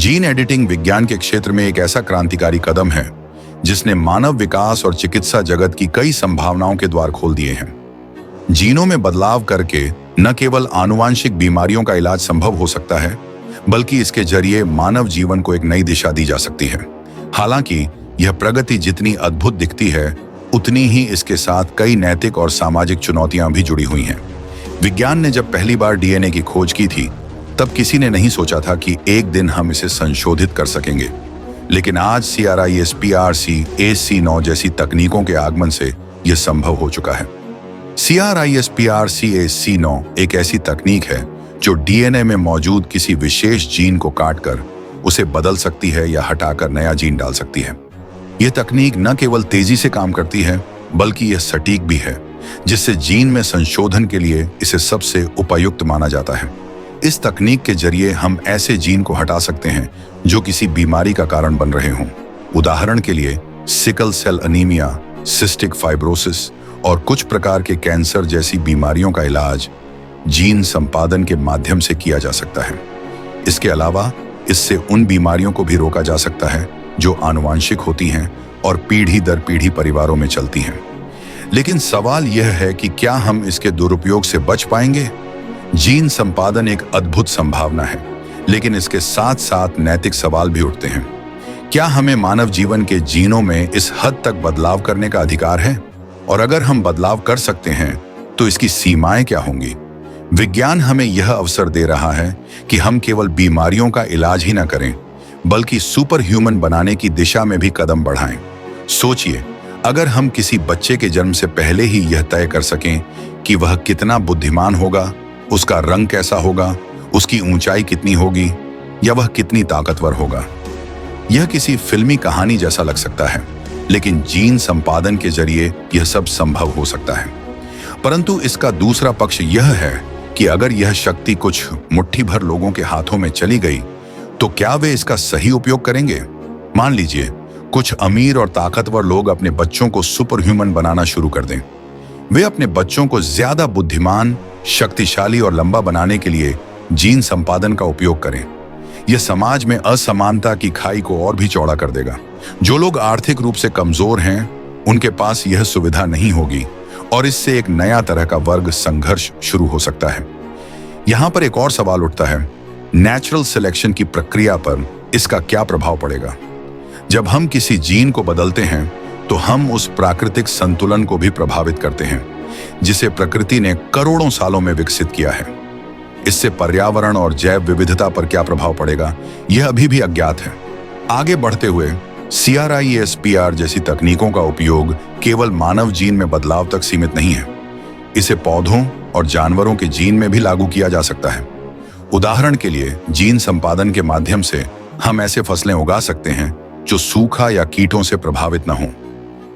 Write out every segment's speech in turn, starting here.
Gene editing विज्ञान के क्षेत्र में एक ऐसा क्रांतिकारी कदम है जिसने मानव विकास और चिकित्सा जगत की कई संभावनाओं के द्वार खोल दिए हैं। जीनों में बदलाव करके न केवल आनुवांशिक बीमारियों का इलाज संभव हो सकता है, बल्कि इसके जरिए मानव जीवन को एक नई दिशा दी जा सकती है। हालांकि यह प्रगति जितनी अद्भुत दिखती है, उतनी ही इसके साथ कई नैतिक और सामाजिक चुनौतियां भी जुड़ी हुई हैं। विज्ञान ने जब पहली बार डीएनए की खोज की थी, तब किसी ने नहीं सोचा था कि एक दिन हम इसे संशोधित कर सकेंगे। लेकिन आज CRISPR-Cas9 जैसी तकनीकों के आगमन से यह संभव हो चुका है। CRISPR-Cas9 एक ऐसी तकनीक है जो डीएनए में मौजूद किसी विशेष जीन को काटकर उसे बदल सकती है या हटाकर नया जीन डाल सकती है। यह तकनीक न केवल तेजी से काम करती है, बल्कि यह सटीक भी है, जिससे जीन में संशोधन के लिए इसे सबसे उपयुक्त माना जाता है। इस तकनीक के जरिए हम ऐसे जीन को हटा सकते हैं जो किसी बीमारी का कारण बन रहे हों। उदाहरण के लिए sickle cell anaemia, cystic fibrosis और कुछ प्रकार के कैंसर जैसी बीमारियों का इलाज जीन संपादन के माध्यम से किया जा सकता है। इसके अलावा इससे उन बीमारियों को भी रोका जा सकता है जो आनुवांशिक होती हैं और पीढ़ी दर पीढ़ी परिवारों में चलती हैं। लेकिन सवाल यह है कि क्या हम इसके दुरुपयोग से बच पाएंगे? जीन संपादन एक अद्भुत संभावना है, लेकिन इसके साथ साथ नैतिक सवाल भी उठते हैं। क्या हमें मानव जीवन के जीनों में इस हद तक बदलाव करने का अधिकार है? और अगर हम बदलाव कर सकते हैं, तो इसकी सीमाएं क्या होंगी? विज्ञान हमें यह अवसर दे रहा है कि हम केवल बीमारियों का इलाज ही न करें, बल्कि सुपर ह्यूमन बनाने की दिशा में भी कदम बढ़ाएं। सोचिए, अगर हम किसी बच्चे के जन्म से पहले ही यह तय कर सकें कि वह कितना बुद्धिमान होगा, उसका रंग कैसा होगा, उसकी ऊंचाई कितनी होगी या वह कितनी ताकतवर होगा। यह किसी फिल्मी कहानी जैसा लग सकता है, लेकिन जीन संपादन के जरिए यह सब संभव हो सकता है। परंतु इसका दूसरा पक्ष यह है कि अगर यह शक्ति कुछ मुट्ठी भर लोगों के हाथों में चली गई, तो क्या वे इसका सही उपयोग करेंगे? मान लीजिए कुछ अमीर और ताकतवर लोग अपने बच्चों को सुपर ह्यूमन बनाना शुरू कर दें। वे अपने बच्चों को ज्यादा बुद्धिमान, शक्तिशाली और लंबा बनाने के लिए जीन संपादन का उपयोग करें। यह समाज में असमानता की खाई को और भी चौड़ा कर देगा। जो लोग आर्थिक रूप से कमजोर हैं, उनके पास यह सुविधा नहीं होगी और इससे एक नया तरह का वर्ग संघर्ष शुरू हो सकता है। यहां पर एक और सवाल उठता है, नेचुरल सिलेक्शन की प्रक्रिया पर इसका क्या प्रभाव पड़ेगा? जब हम किसी जीन को बदलते हैं, तो हम उस प्राकृतिक संतुलन को भी प्रभावित करते हैं जिसे प्रकृति ने करोड़ों सालों में विकसित किया है। इससे पर्यावरण और जैव विविधता पर क्या प्रभाव पड़ेगा, यह अभी भी अज्ञात है। आगे बढ़ते हुए CRISPR जैसी तकनीकों का उपयोग केवल मानव जीन में बदलाव तक सीमित नहीं है। इसे पौधों और जानवरों के जीन में भी लागू किया जा सकता है। उदाहरण के लिए जीन संपादन के माध्यम से हम ऐसे फसलें उगा सकते हैं जो सूखा या कीटों से प्रभावित न हों।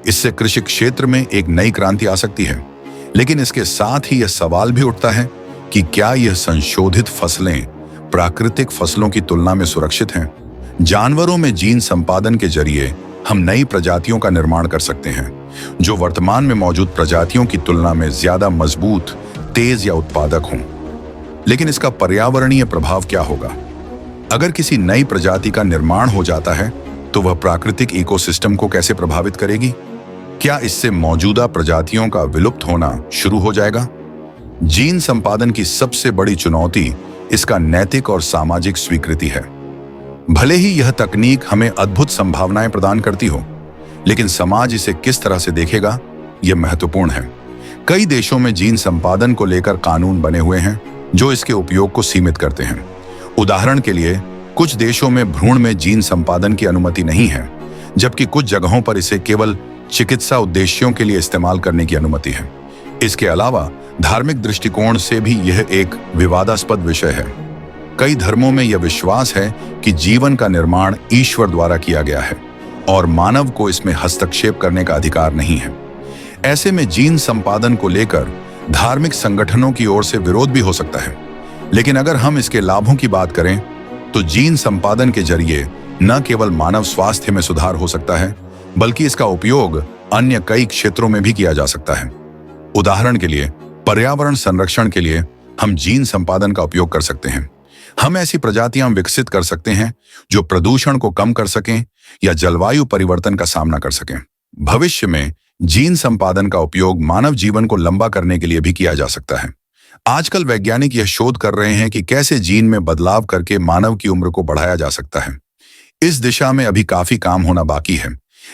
इससे कृषि क्षेत्र में एक नई क्रांति आ सकती है। लेकिन इसके साथ ही यह सवाल भी उठता है कि क्या यह संशोधित फसलें प्राकृतिक फसलों की तुलना में सुरक्षित हैं? जानवरों में जीन संपादन के जरिए हम नई प्रजातियों का निर्माण कर सकते हैं जो वर्तमान में मौजूद प्रजातियों की तुलना में ज्यादा मजबूत, तेज या उत्पादक हों। लेकिन इसका पर्यावरणीय प्रभाव क्या होगा? अगर किसी नई प्रजाति का निर्माण हो जाता है, तो वह प्राकृतिक इकोसिस्टम को कैसे प्रभावित करेगी? क्या इससे मौजूदा प्रजातियों का विलुप्त होना शुरू हो जाएगा? जीन संपादन की सबसे बड़ी चुनौती इसका नैतिक और सामाजिक स्वीकृति है। भले ही यह तकनीक हमें अद्भुत संभावनाएं प्रदान करती हो, लेकिन समाज इसे किस तरह से देखेगा, यह महत्वपूर्ण है। कई देशों में जीन संपादन को लेकर कानून बने हुए हैं जो इसके उपयोग को सीमित करते हैं। उदाहरण के लिए कुछ देशों में भ्रूण में जीन संपादन की अनुमति नहीं है, जबकि कुछ जगहों पर इसे केवल चिकित्सा उद्देश्यों के लिए इस्तेमाल करने की अनुमति है। इसके अलावा धार्मिक दृष्टिकोण से भी यह एक विवादास्पद विषय है। कई धर्मों में यह विश्वास है कि जीवन का निर्माण ईश्वर द्वारा किया गया है और मानव को इसमें हस्तक्षेप करने का अधिकार नहीं है। ऐसे में जीन संपादन को लेकर धार्मिक संगठनों की ओर से विरोध भी हो सकता है। लेकिन अगर हम इसके लाभों की बात करें, तो जीन संपादन के जरिए न केवल मानव स्वास्थ्य में सुधार हो सकता है, बल्कि इसका उपयोग अन्य कई क्षेत्रों में भी किया जा सकता है। उदाहरण के लिए पर्यावरण संरक्षण के लिए हम जीन संपादन का उपयोग कर सकते हैं। हम ऐसी प्रजातियां विकसित कर सकते हैं जो प्रदूषण को कम कर सकें या जलवायु परिवर्तन का सामना कर सकें। भविष्य में जीन संपादन का उपयोग मानव जीवन को लंबा करने के लिए भी किया जा सकता है। आजकल वैज्ञानिक यह शोध कर रहे हैं कि कैसे जीन में बदलाव करके मानव की उम्र को बढ़ाया जा सकता है। इस दिशा में अभी काफी काम होना बाकी है,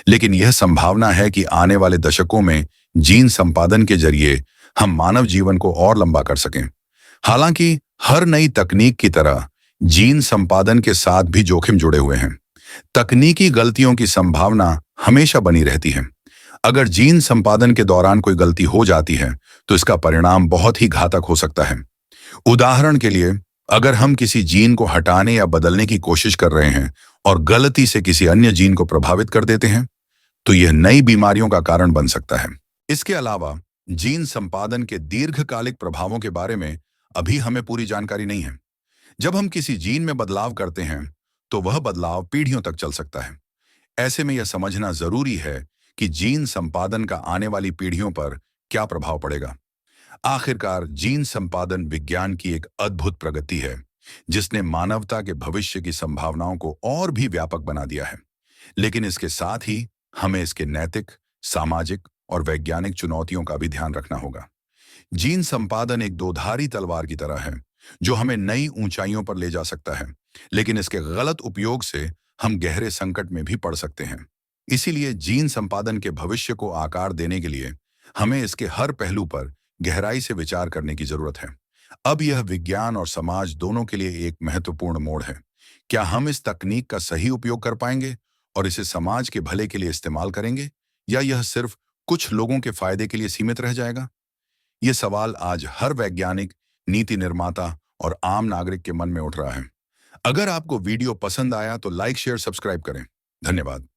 लेकिन यह संभावना है कि आने वाले दशकों में जीन संपादन के जरिए हम मानव जीवन को और लंबा कर सकें। हालांकि हर नई तकनीक की तरह जीन संपादन के साथ भी जोखिम जुड़े हुए हैं। तकनीकी गलतियों की संभावना हमेशा बनी रहती है। अगर जीन संपादन के दौरान कोई गलती हो जाती है तो इसका परिणाम बहुत ही घातक हो सकता है। उदाहरण के लिए, अगर हम किसी जीन को हटाने या बदलने की कोशिश कर रहे हैं और गलती से किसी अन्य जीन को प्रभावित कर देते हैं, तो यह नई बीमारियों का कारण बन सकता है। इसके अलावा जीन संपादन के दीर्घकालिक प्रभावों के बारे में अभी हमें पूरी जानकारी नहीं है। जब हम किसी जीन में बदलाव करते हैं तो वह बदलाव पीढ़ियों तक चल सकता है। ऐसे में यह समझना जरूरी है कि जीन संपादन का आने वाली पीढ़ियों पर क्या प्रभाव पड़ेगा। आखिरकार जीन संपादन विज्ञान की एक अद्भुत प्रगति है जिसने मानवता के भविष्य की संभावनाओं को और भी व्यापक बना दिया है। लेकिन इसके साथ ही हमें इसके नैतिक, सामाजिक और वैज्ञानिक चुनौतियों का भी ध्यान रखना होगा। जीन संपादन एक दोधारी तलवार की तरह है जो हमें नई ऊंचाइयों पर ले जा सकता है, लेकिन इसके गलत उपयोग से हम गहरे संकट में भी पड़ सकते हैं। इसीलिए जीन संपादन के भविष्य को आकार देने के लिए हमें इसके हर पहलू पर गहराई से विचार करने की जरूरत है। अब यह विज्ञान और समाज दोनों के लिए एक महत्वपूर्ण मोड़ है। क्या हम इस तकनीक का सही उपयोग कर पाएंगे और इसे समाज के भले के लिए इस्तेमाल करेंगे, या यह सिर्फ कुछ लोगों के फायदे के लिए सीमित रह जाएगा? ये सवाल आज हर वैज्ञानिक, नीति निर्माता और आम नागरिक के मन में उठ रहा है। अगर आपको वीडियो पसंद आया तो लाइक, शेयर, सब्सक्राइब करें। धन्यवाद।